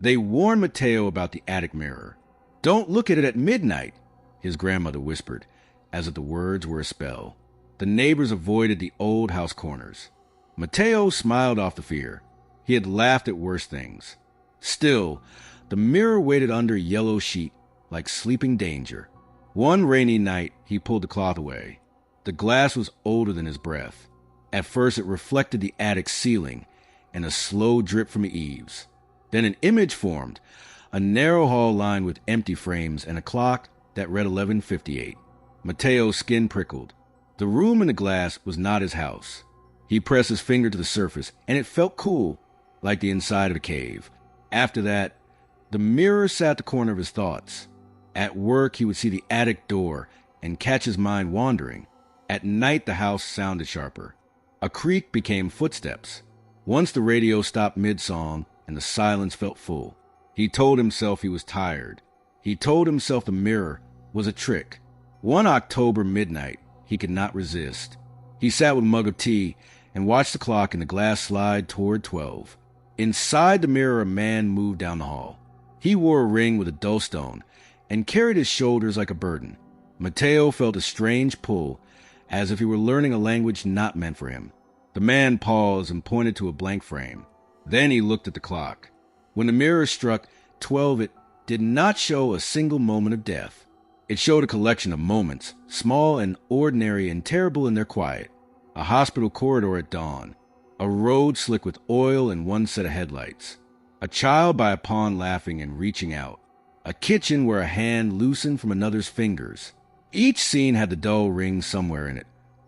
They warned Mateo about the attic mirror. "Don't look at it at midnight," his grandmother whispered, as if the words were a spell. The neighbors avoided the old house corners. Mateo smiled off the fear. He had laughed at worse things. Still, the mirror waited under a yellow sheet like sleeping danger. One rainy night, he pulled the cloth away. The glass was older than his breath. At first, it reflected the attic ceiling and a slow drip from the eaves. Then an image formed, a narrow hall lined with empty frames and a clock that read 11:58. Mateo's skin prickled. The room in the glass was not his house. He pressed his finger to the surface, and it felt cool, like the inside of a cave. After that, the mirror sat at the corner of his thoughts. At work, he would see the attic door and catch his mind wandering. At night, the house sounded sharper. A creak became footsteps. Once the radio stopped mid-song, and the silence felt full. He told himself he was tired. He told himself the mirror was a trick. One October midnight, he could not resist. He sat with a mug of tea and watched the clock in the glass slide toward 12. Inside the mirror, a man moved down the hall. He wore a ring with a dull stone and carried his shoulders like a burden. Mateo felt a strange pull, as if he were learning a language not meant for him. The man paused and pointed to a blank frame. Then he looked at the clock. When the mirror struck 12, it did not show a single moment of death. It showed a collection of moments, small and ordinary and terrible in their quiet. A hospital corridor at dawn. A road slick with oil and one set of headlights. A child by a pond laughing and reaching out. A kitchen where a hand loosened from another's fingers. Each scene had the dull ring somewhere in it,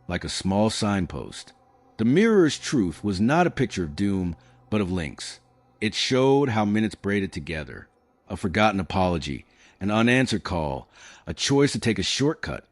like a small signpost. The mirror's truth was not a picture of doom, but of links. It showed how minutes braided together. A forgotten apology, an unanswered call, a choice to take a shortcut,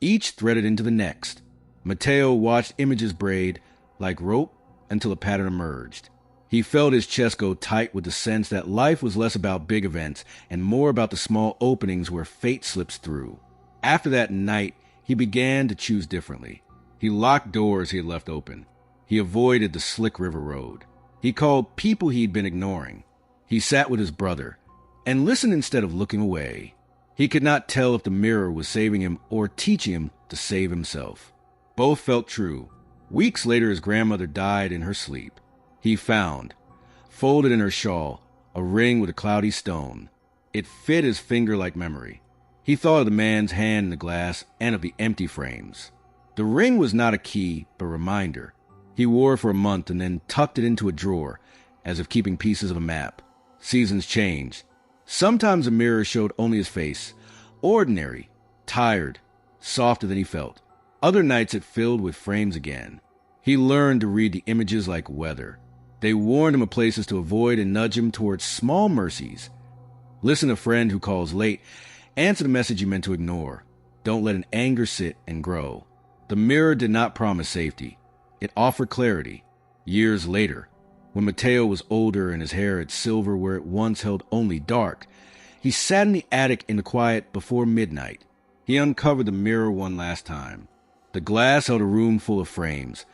each threaded into the next. Mateo watched images braid like rope until a pattern emerged. He felt his chest go tight with the sense that life was less about big events and more about the small openings where fate slips through. After that night, he began to choose differently. He locked doors he had left open. He avoided the slick river road. He called people he'd been ignoring. He sat with his brother and listened instead of looking away. He could not tell if the mirror was saving him or teaching him to save himself. Both felt true. Weeks later, his grandmother died in her sleep. He found, folded in her shawl, a ring with a cloudy stone. It fit his finger-like memory. He thought of the man's hand in the glass and of the empty frames. The ring was not a key, but a reminder. He wore it for a month and then tucked it into a drawer, as if keeping pieces of a map. Seasons changed. Sometimes the mirror showed only his face, ordinary, tired, softer than he felt. Other nights it filled with frames again. He learned to read the images like weather. They warned him of places to avoid and nudge him towards small mercies. Listen to a friend who calls late. Answer the message you meant to ignore. Don't let an anger sit and grow. The mirror did not promise safety. It offered clarity. Years later, when Mateo was older and his hair had silver where it once held only dark, he sat in the attic in the quiet before midnight. He uncovered the mirror one last time. The glass held a room full of frames,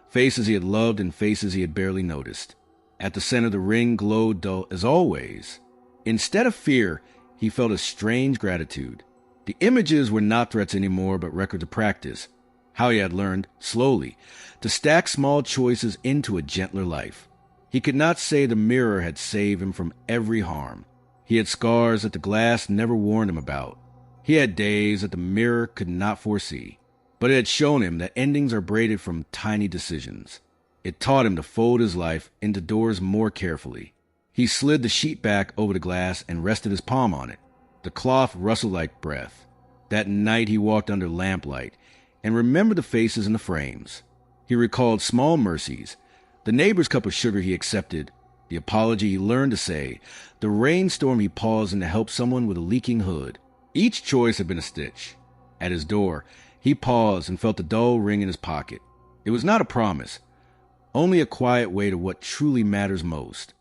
faces he had loved and faces he had barely noticed. At the center, the ring glowed dull as always. Instead of fear, he felt a strange gratitude. The images were not threats anymore, but records of practice. How he had learned, slowly, to stack small choices into a gentler life. He could not say the mirror had saved him from every harm. He had scars that the glass never warned him about. He had days that the mirror could not foresee. But it had shown him that endings are braided from tiny decisions. It taught him to fold his life into doors more carefully. He slid the sheet back over the glass and rested his palm on it. The cloth rustled like breath. That night he walked under lamplight and remembered the faces in the frames. He recalled small mercies, the neighbor's cup of sugar he accepted, the apology he learned to say, the rainstorm he paused in to help someone with a leaking hood. Each choice had been a stitch. At his door, he paused and felt the dull ring in his pocket. It was not a promise, only a quiet way to what truly matters most.